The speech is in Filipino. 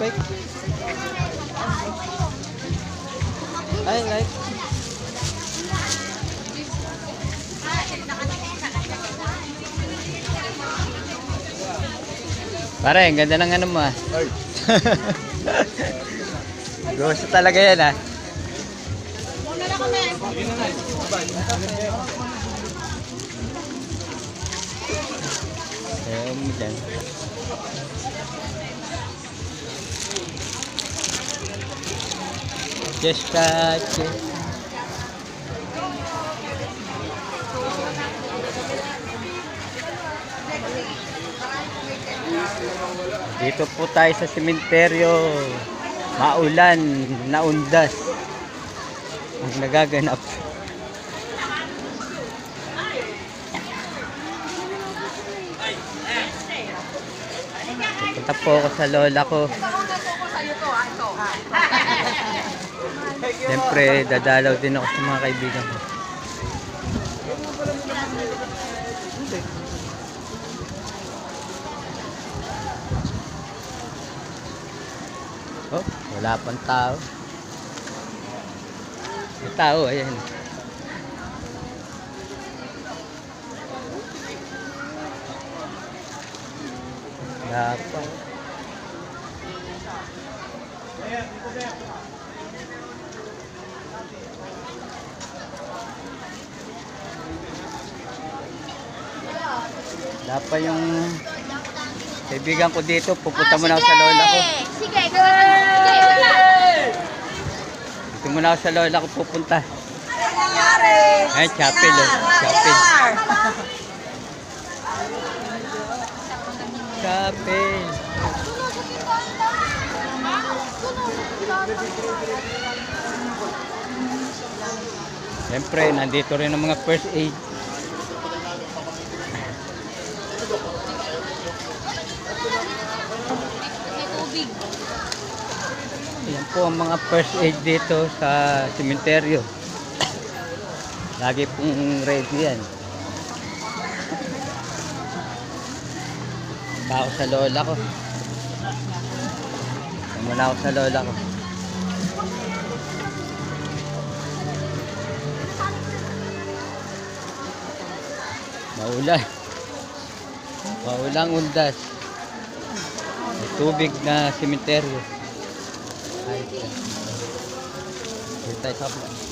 perfect. I like. Pare, ang ganda ng ano mo ah. Gusto talaga yan ah. Ayaw mo dyan. Just touch it. Dito po tayo sa sementeryo. Maulan, naundas ang nagaganap. Pupunta po ako sa lola ko. Siyempre, dadalaw din ako sa mga kaibigan ko. Oh, wala pang tao. May tao, ayan. Wala pa. Wala pa yung kaibigan ko dito. Pupunta muna ako sa lola ko. Sige, Dito muna ako sa lola ko pupunta. Ay, chapel oh. Chapel. Chapel. Siyempre, nandito rin ang mga first aid. Yan po ang mga first aid dito sa sementeryo. Lagi pong ready yan. Punta ako sa lola ko. Muna ako sa lola ko. Maulan. Maulang undas. May tubig na sementeryo. Ay, tayo sa